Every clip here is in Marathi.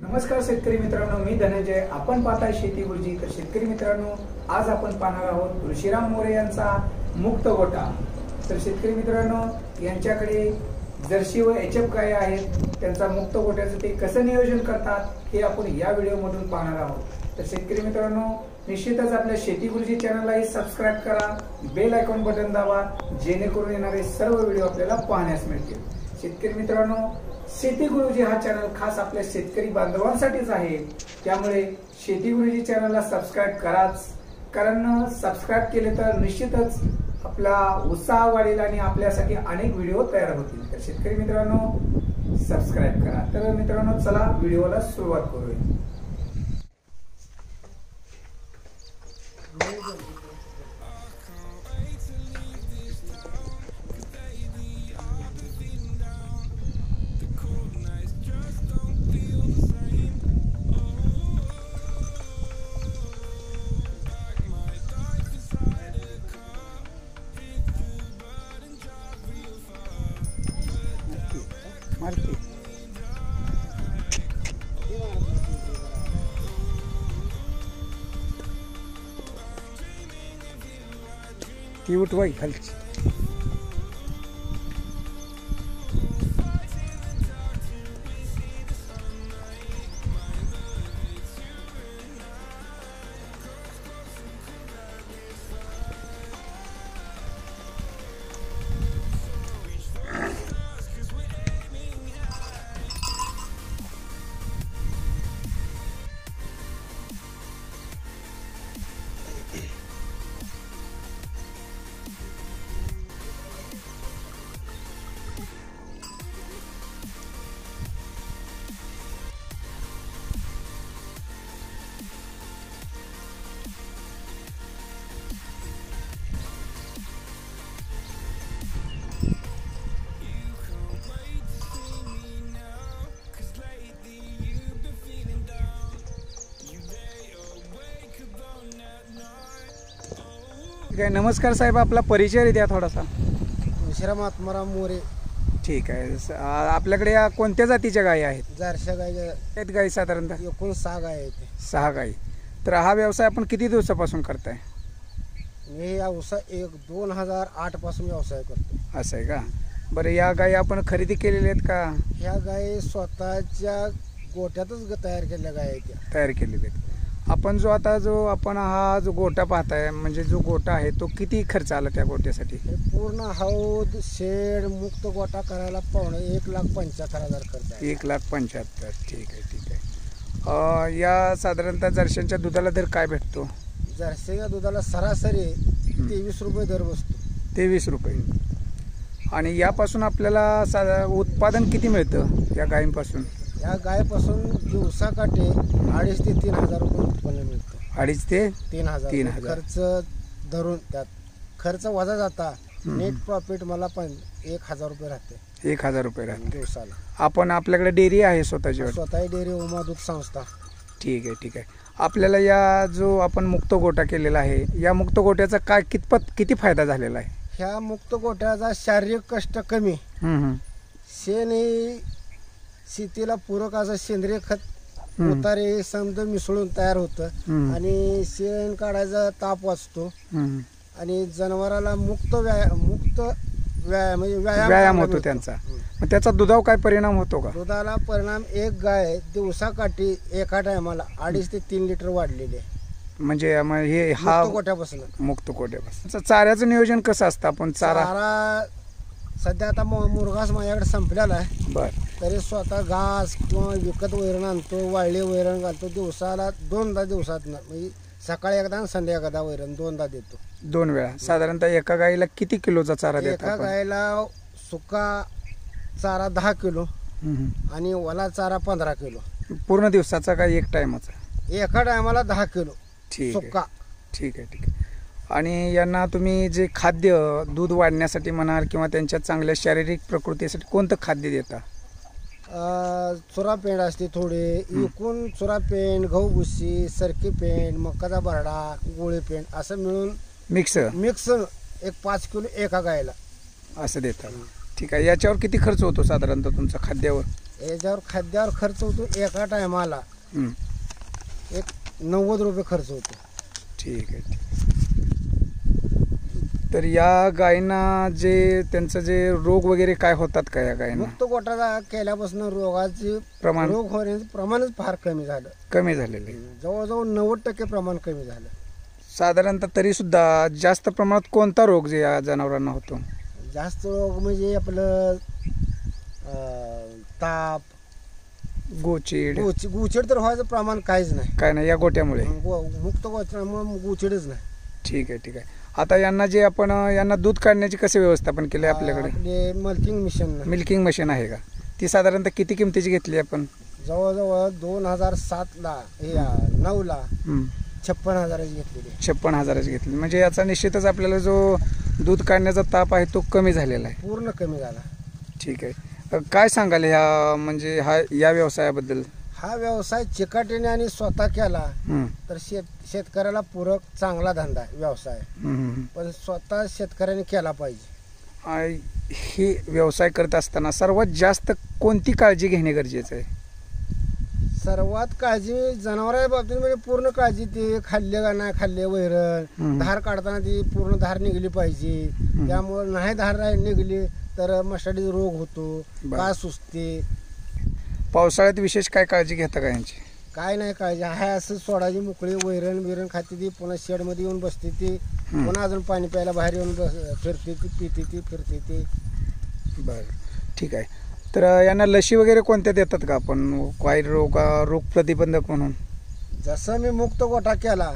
नमस्कार शेतकरी मित्रांनो, मी धनंजय. आपण पाहताय शेती गुरुजी. तर शेतकरी मित्रांनो, आज आपण पाहणार आहोत ऋषीराम मोरे यांचा मुक्त गोटा. तर शेतकरी मित्रांनो, यांच्याकडे जर्सी व एचएफ गाय आहेत. त्यांचा मुक्त गोट्याचं ते कसं नियोजन करतात हे आपण या व्हिडिओमधून पाहणार आहोत. तर शेतकरी मित्रांनो, निश्चितच आपल्या शेती गुरुजी चॅनललाही सबस्क्राइब करा, बेल आयकॉन बटन दाबा, जेणेकरून येणारे सर्व व्हिडिओ आपल्याला पाहण्यास मिळतील. शेतकरी मित्रांनो, शेती गुरुजी हा चॅनल खास आपल्या शेतकरी बांधवांसाठीच आहे. त्यामुळे शेती गुरुजी चॅनलला सबस्क्राइब कराच, कारण सबस्क्राइब केले तर निश्चितच आपला उत्साह वाढेल आणि आपल्यासाठी अनेक व्हिडिओ तयार होतील. तर शेतकरी मित्रांनो, सबस्क्राइब करा. तर मित्रांनो, चला व्हिडिओला सुरुवात करूया. ती उठवाई खालची. नमस्कार साहेब, आपला परिचय द्या थोडासा. ऋषीराम आत्माराम मोरे. ठीक आहे. आपल्याकडे या कोणत्या जातीच्या गायी आहेत? जर्सी गाय आहेत गायी साधारणतः? एकूण 6 गाय आहेत. 6 गायी. तर हा व्यवसाय आपण किती दिवसापासून करताय? मी या 2008 पासून व्यवसाय करतो. असं आहे का? बरं, या गायी आपण खरेदी केलेल्या आहेत का? ह्या गायी स्वतःच्या गोट्यातच तयार केलेल्या गाय आहेत. तयार केलेल्या आहेत. आपण आपण हा जो गोटा पाहताय, म्हणजे जो गोटा आहे तो किती खर्च आला त्या गोट्यासाठी? पूर्ण हौद शेड मुक्त गोटा करायला पावणे 1,75,000 खर्च आहे. 1,75,000. ठीक आहे, ठीक आहे. या साधारणतः जर्सीच्या दुधाला दर काय भेटतो? जर्सीच्या दुधाला सरासरी 23 रुपये दर बसतो. 23 रुपये. आणि यापासून आपल्याला उत्पादन किती मिळतं या गायींपासून? या गायपासून दिवसाकाठी 2,500 ते 3,000 रुपये उत्पन्न मिळतं. 2,500 ते 3,000 खर्च धरून त्यात खर्च वजा जाता नेट प्रॉफिट मला 1,000 रुपये राहते. 1,000 रुपये राहते दिवसाला. आपण आपल्याकडे डेअरी आहे स्वतःची? स्वतःची डेअरी, उमा दूध संस्था. ठीक आहे, ठीक आहे. आपल्याला या जो आपण मुक्त गोटा केलेला आहे, या मुक्त गोट्याचा काय किती फायदा झालेला आहे? ह्या मुक्त गोट्याचा शारीरिक कष्ट कमी, शेण ही शेतीला पूरक असं सेंद्रिय खत उतारे समज मिसळून तयार होतं आणि शेण काढायचा ताप वाचतो आणि जनावराला मुक्त व्यायाम होतो त्यांचा. मग त्याचा दुधावर काय परिणाम होतो का? दुधाला परिणाम, एक गाय दिवसाकाठी एका टायमाला 2.5 ते 3 लिटर वाढलेली आहे. म्हणजे हे हा गोट्यापासून मुक्त गोट्यापासून. चाऱ्याचं नियोजन कसं असतं? आपण चारा सध्या आता मुरघास माझ्याकडे संपलेला आहे. बरं. तरी स्वतः घास किंवा विकत वैरण आणतो, वाळले वैरण घालतो. दिवसाला 2दा दिवसात, म्हणजे सकाळी एकदा आणि संध्याकाळी एकदा वैरण 2दा देतो. 2 वेळा. साधारणतः एका गायीला किती किलोचा चारा देतो? एका गायीला सुका चारा 10 किलो आणि ओला चारा 15 किलो. पूर्ण दिवसाचा का एक टायमाचा? एका टायमाला 10 किलो सुका. ठीक आहे, ठीक आहे. आणि यांना तुम्ही जे खाद्य दूध वाढण्यासाठी म्हणाल किंवा त्यांच्या चांगल्या शारीरिक प्रकृतीसाठी कोणतं खाद्य देता? चुरापेंड असते थोडे, एकूण चुरापेंड, गहू भुसी, सरकी पेंड, मकाचा भरडा, गोळी पेंड असं मिळून मिक्स एक 5 किलो एका गायला असं देतात. ठीक आहे. याच्यावर किती खर्च होतो साधारणतः तुमचा खाद्यावर? याच्यावर खाद्यावर खर्च होतो एका टायमाला एक 90 रुपये खर्च होतो. ठीक आहे. तर या गायींना जे त्यांचं जे रोग वगैरे काय होतात का या गायींना? मुक्त गोठा केल्यापासून रोगाचे प्रमाण रोग होण्याचं प्रमाणच फार कमी झालं. कमी झालेलं आहे. जवळजवळ 90% प्रमाण कमी झालं. साधारणतः तरी सुद्धा जास्त प्रमाणात कोणता रोग जे या जनावरांना होतो? जास्त रोग म्हणजे आपलं ताप, गोचीड. गुचिड तर व्हायचं प्रमाण काहीच नाही. काय नाही या गोट्यामुळे? मुक्त गोठ्यामुळे गुचिडच नाही. ठीक आहे, ठीक आहे. आता यांना जे आपण यांना दूध काढण्याची कसे व्यवस्थापन केले आपल्याकडे? मिल्किंग मशीन आहे का? ती साधारणतः किती किमतीची घेतली आपण? जवळजवळ 2007ला 9ला 56,000ची घेतलेली. 56,000ची घेतली. म्हणजे याचा निश्चितच आपल्याला जो दूध काढण्याचा ताप आहे तो कमी झालेला आहे. पूर्ण कमी झाला. ठीक आहे. काय सांगाल ह्या म्हणजे या व्यवसायाबद्दल? हा व्यवसाय चिकाटीने आणि स्वतः केला तर शेतकऱ्याला पूरक चांगला धंदा व्यवसाय, पण स्वतः शेतकऱ्याने केला पाहिजे. ही व्यवसाय करत असताना सर्वात जास्त कोणती काळजी घेणे गरजेचं आहे? सर्वात काळजी जनावरांच्या बाबतीत म्हणजे पूर्ण काळजी. ती खाल्ले का नाही खाल्ले वैरण, धार काढताना ती पूर्ण धार निघली पाहिजे. त्यामुळे नाही धार निघली तर मशाडीचा रोग होतो, का सुचते. पावसाळ्यात विशेष काय काळजी घेता का यांची? काय नाही काळजी आहे, असं सोडायची मोकळी. वैरण खाते ती, पुन्हा शेडमध्ये येऊन बसते ती, पुन्हा अजून पाणी प्यायला बाहेर येऊन फिरते ती, पिते ती, फिरते ती. बरं, ठीक आहे. तर यांना लशी वगैरे कोणत्या देतात का आपण? काय रोग प्रतिबंधक म्हणून? जसं मी मुक्त गोठा केला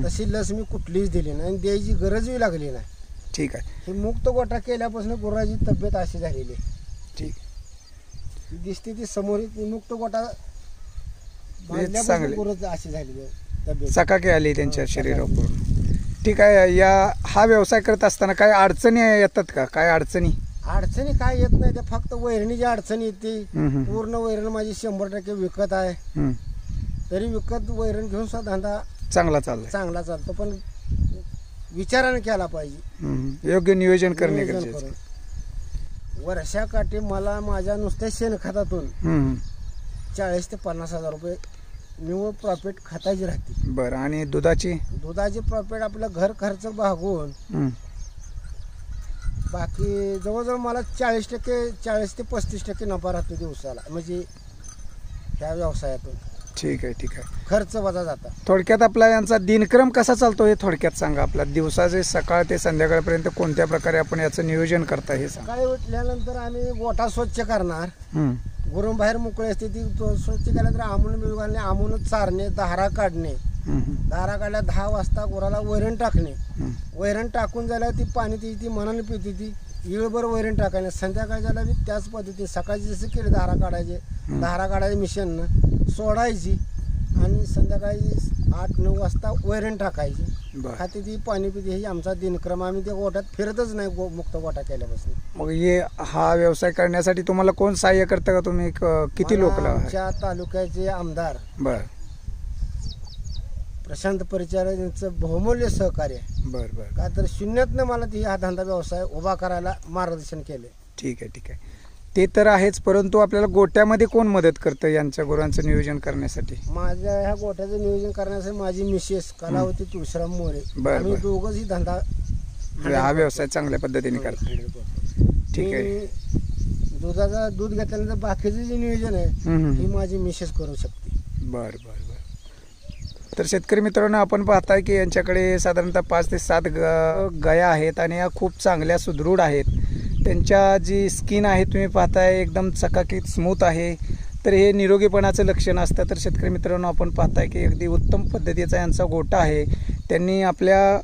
तशी लस मी कुठलीच दिली नाही आणि द्यायची गरजही लागली नाही. ठीक आहे. ही मुक्त गोठा केल्यापासून गुराची तब्येत अशी झालेली. ठीक दिसते ती समोर. मुक्त गोठा चांगली गुराची अशी झालेली तब्येत, चकाकी आली त्यांच्या शरीरावर पूर्ण. ठीक आहे. हा व्यवसाय करत असताना काय अडचणी येतात का? काय अडचणी काय येत नाही. त्या फक्त वैरणीची अडचण येते. पूर्ण वैरण माझी 100% विकत आहे. तरी विकत वैरण घेऊन सुद्धा धंदा चांगला चालतो, पण विचाराने केला पाहिजे. योग्य नियोजन करणे गरजेचं. वर्षाकाठी मला माझ्या नुसत्या शेणखतातून 40,000 ते 50,000 रुपये निव्वळ प्रॉफिट खताची राहते. बरं. आणि दुधाची प्रॉफिट आपलं घर खर्च भागवून बाकी जवळजवळ मला 40 ते 35% नफा राहतो दिवसाला, म्हणजे ह्या व्यवसायातून. ठीक आहे, ठीक आहे. खर्च वजा जाता. थोडक्यात आपला यांचा दिनक्रम कसा चालतो हे थोडक्यात सांगा. आपला दिवसाचे सकाळ ते संध्याकाळपर्यंत कोणत्या प्रकारे आपण याचं नियोजन करता हे सांगा. सकाळी उठल्यानंतर आम्ही गोठा स्वच्छ करणार. गुरं बाहेर मोकळे असते ती स्वच्छ केल्यानंतर आमून मिळू घालणे, आमूनच चारणे, धारा काढणे. धारा काढल्या 10 वाजता गुराला वैरण टाकणे. वैरण टाकून झाल्यावर ती पाणी ती मनाने पिते ती. इळभर वैरण टाकायला. संध्याकाळी झाला मी त्याच पद्धती सकाळची जसं केली धारा काढायचे मिशननं सोडायची आणि संध्याकाळी 8-9 वाजता वैरण टाकायची. खाते ती, पाणी पिते. ही आमचा दिनक्रम. आम्ही त्या गोठ्यात फिरतच नाही मुक्त गोठा केल्यापासून. मग हा व्यवसाय करण्यासाठी तुम्हाला कोण सहाय्य करतं का? तुम्ही किती लोक? आमच्या तालुक्याचे आमदार प्रशांत परिचारक यांचं बहुमूल्य सहकार्य. बरं. का तर शून्यातनं मला हा धंदा व्यवसाय उभा करायला मार्गदर्शन केले. ठीक आहे. ते तर आहेच, परंतु आपल्याला गोट्यामध्ये कोण मदत करतं यांच्या गुरांचं नियोजन करण्यासाठी? माझ्या ह्या गोठ्याचं नियोजन करण्यासाठी माझी मिसेस कलावती तुळशीराम मोरे. आम्ही दोघंच ही धंदा हा व्यवसाय चांगल्या पद्धतीने करतो. ठीक आहे. दूध घेतल्यानंतर बाकीचं जे नियोजन आहे ही माझी मिसेस करू शकते. बरं. तर शेतकरी मित्रांनो, आपण पाहताय की यांच्याकडे साधारणतः 5 ते 7 गाया आहेत आणि या खूप चांगल्या सुदृढ आहेत. त्यांच्या जी स्किन आहे तुम्ही पाहताय एकदम चकाकीत स्मूथ आहे. तर हे निरोगीपणाचं लक्षण असतं. तर शेतकरी मित्रांनो, आपण पाहताय की अगदी उत्तम पद्धतीचा यांचा गोठा आहे. त्यांनी आपल्या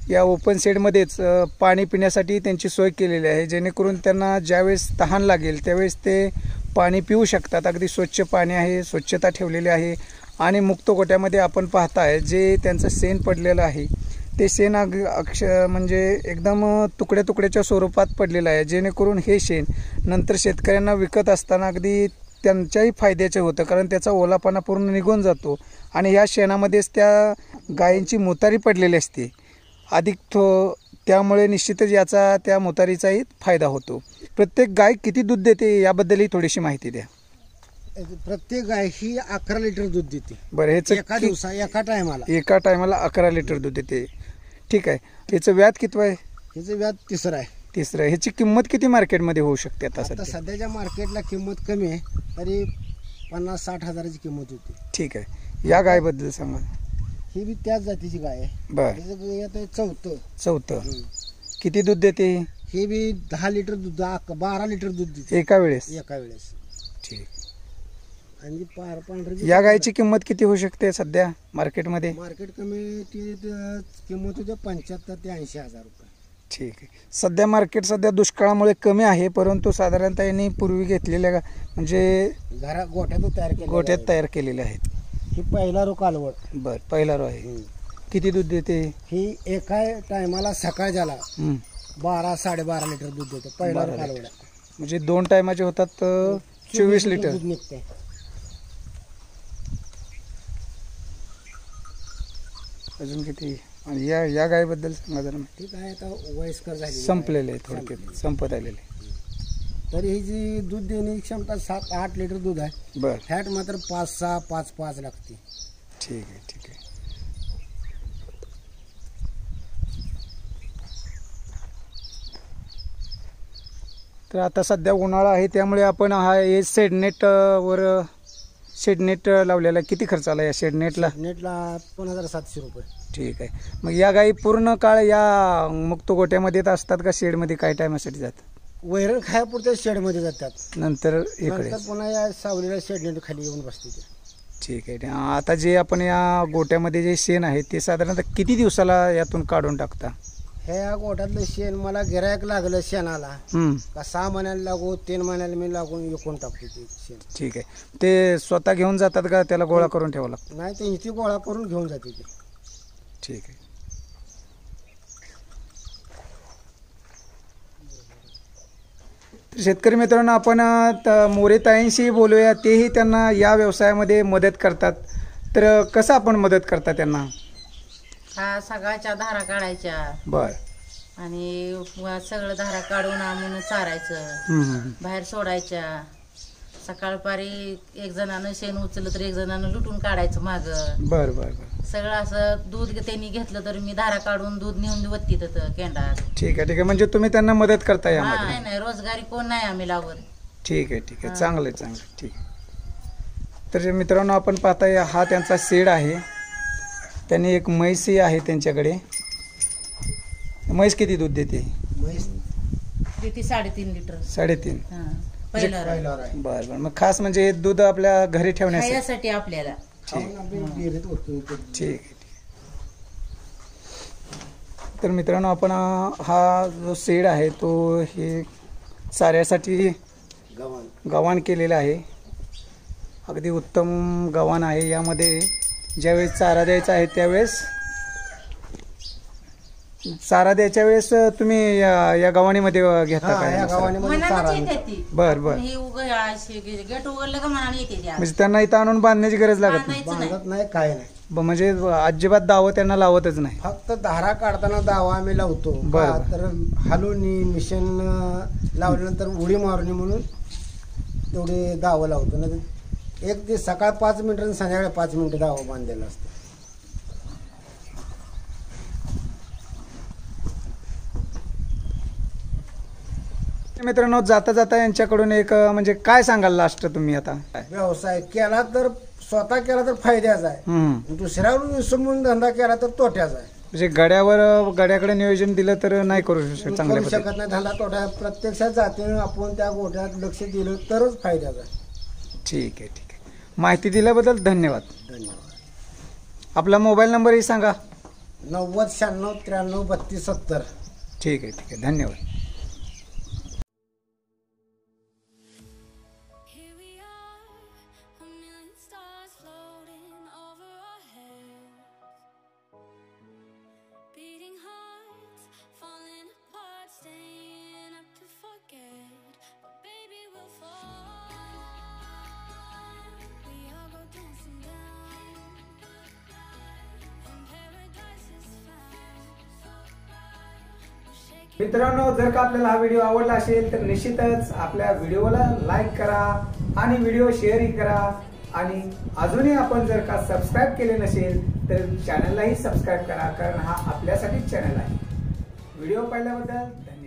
या ओपन शेडमध्येच पाणी पिण्यासाठी त्यांची सोय केलेली आहे, जेणेकरून त्यांना ज्यावेळेस तहान लागेल त्यावेळेस ते पाणी पिऊ शकतात. अगदी स्वच्छ पाणी आहे, स्वच्छता ठेवलेली आहे. आणि मुक्त गोट्यामध्ये आपण पाहताय जे त्यांचं शेण पडलेलं आहे ते शेण म्हणजे एकदम तुकड्याच्या स्वरूपात पडलेलं आहे, जेणेकरून हे शेण नंतर शेतकऱ्यांना विकत असताना अगदी त्यांच्याही फायद्याचे होतं, कारण त्याचा ओलापणा पूर्ण निघून जातो आणि ह्या शेणामध्येच त्या गायींची मुतारी पडलेली असते अधिक त्यामुळे निश्चितच याचा त्या मुतारीचाही फायदा होतो. प्रत्येक गाय किती दूध देते याबद्दलही थोडीशी माहिती द्या. प्रत्येक गाय ही 11 लिटर दूध देते. बरं, ह्याचं एका टायमाला 11 लिटर दूध देते. ठीक आहे. ह्याचं व्यात किती आहे? ह्याचं व्यात तिसरं आहे. ह्याची किंमत किती मार्केटमध्ये होऊ शकते आता सध्याच्या मार्केटला किंमत कमी आहे, तरी 50-60 हजाराची किंमत होती. ठीक आहे. या गायबद्दल सांगा. ही बी त्याच जातीची गाय आहे. बरं. चौथं. किती दूध देते? ही बी 10 लिटर दूध, 12 लिटर दूध देते एका वेळेस. ठीक. आणि पांढरी या गायची किंमत किती होऊ शकते सध्या मार्केटमध्ये? मार्केट कमिटी किंमत होते 75 ते 80 हजार रुपये. ठीक आहे. सध्या दुष्काळामुळे कमी आहे, परंतु साधारणतः यांनी पूर्वी घेतलेल्या म्हणजे गोठ्यात तयार केलेले आहेत. ही पहिला रो कालवड. बर, पहिला रो आहे. किती दूध देते ही? एका टायमाला सकाळच्याला 12-12.5 लिटर दूध देते. पहिला रो कालवड म्हणजे 2 टायमाचे होतात 24 लिटर दूध निघते. अजून किती? आणि या गायबद्दल सांगा जरा. ठीक आहे. आता वयस्कर झाली, संपलेले आहे, थोडक्यात संपत आलेले. तरी ही जी दूध देण्याची क्षमता 7-8 लिटर दूध आहे. बर. फॅट मात्र 5-6, 5-5 लागते. ठीक आहे. ठीक आहे. तर आता सध्या उन्हाळा आहे, त्यामुळे आपण हे शेडनेट लावलेला. किती खर्च आला या शेडनेटला? 2700 रुपये. ठीक आहे. मग या गाई पूर्ण काळ या मुक्त गोट्यामध्ये असतात का शेडमध्ये काही टायमासाठी जातात? वैरण खायापुरत्या शेडमध्ये जातात, नंतर इकडे पुन्हा या सावलीला शेडनेट खाली येऊन बसते. ठीक आहे. आता जे आपण या गोट्यामध्ये जे शेण आहे ते साधारणतः किती दिवसाला यातून काढून टाकता? ह्या गोठ्यातलं शेण मला गिरायक लागलं शेणाला का 6 महिन्याला लागू 3 महिन्याला मी लागून विकून टाकतो ते शेण. ठीक आहे. ते स्वतः घेऊन जातात का त्याला गोळा करून ठेवावं लागतं? नाही, ते इथे गोळा करून घेऊन जाते ते. ठीक आहे. तर शेतकरी मित्रांनो, आपण मोरेताईंशी बोलूया. तेही त्यांना या व्यवसायामध्ये मदत करतात. तर कसं आपण मदत करता त्यांना? सगळ्याच्या धारा काढायच्या. बर. आणि सगळं धारा काढून आणून चारायचं, बाहेर सोडायच्या. सकाळपारी एक जणानं शेण उचललं तर एक जणानं लुटून काढायचं माग. बर बर बर. सगळं असं दूध त्यांनी घेतलं तर मी धारा काढून दूध नेऊन वत्ती केंडात. ठीक आहे. ठीक आहे. म्हणजे तुम्ही त्यांना मदत करता यामध्ये? नाही, रोजगारी कोण नाही आम्ही लावत. ठीक आहे. ठीक आहे. चांगलं आहे, चांगलं. ठीक. तर मित्रांनो, आपण पाहताय हा त्यांचा शेड आहे. त्यांनी एक म्हैसही आहे त्यांच्याकडे. म्हैस किती दूध देते? म्हैस देते 3.5 लिटर. 3.5. पहिला. बरं बरं. मग खास म्हणजे दूध आपल्या घरी ठेवण्यासाठी आपल्याला. ठीक आहे. तर मित्रांनो, आपण हा जो शेड आहे तो हे चाऱ्यासाठी गव्हाण केलेला आहे. अगदी उत्तम गव्हाण आहे. यामध्ये ज्यावेळेस चारा द्यायचा आहे त्यावेळेस चारा द्यायच्या वेळेस तुम्ही या गव्हाणीमध्ये घेता काय? बर बर. म्हणजे त्यांना इथं आणून बांधण्याची गरज लागत नाही, काय नाही. म्हणजे अजिबात दावं त्यांना लावतच नाही. फक्त धारा काढताना दावा आम्ही लावतो. तर हलवणी मिशन लावल्यानंतर उडी मारणी म्हणून तेवढे दावं लावतो. ना एक दिवस सकाळ 5 मिनिटं आणि संध्याकाळी 5 मिनिटं दावा बांधलेला असतो. मित्रांनो, जाता जाता यांच्याकडून एक म्हणजे काय सांगाल लास्ट तुम्ही? आता व्यवसाय केला तर स्वतः केला तर फायद्याचा आहे, दुसऱ्यावर विसरून धंदा केला तर तोट्याचा आहे. म्हणजे गड्याकडे नियोजन दिलं तर नाही करू शकत नाही धंदा तोट्या. प्रत्यक्षात जाते आपण त्या गोठ्यात लक्ष दिलं तरच फायद्याचा आहे. ठीक आहे. ठीक आहे. माहिती दिल्याबद्दल धन्यवाद. आपला मोबाईल नंबरही सांगा. 90 96 93 32 70. ठीक आहे. ठीक आहे. धन्यवाद. मित्रांनो, जर का आपल्याला हा व्हिडिओ आवडला असेल तर निश्चितच आपल्या व्हिडिओला लाईक करा, आणि व्हिडिओ शेअरही करा आणि अजूनही आपण जर का सबस्क्राईब केले नसेल तर चॅनललाही सबस्क्राईब करा, कारण हा आपल्यासाठीच चॅनल आहे. व्हिडिओ पाहिल्याबद्दल धन्यवाद.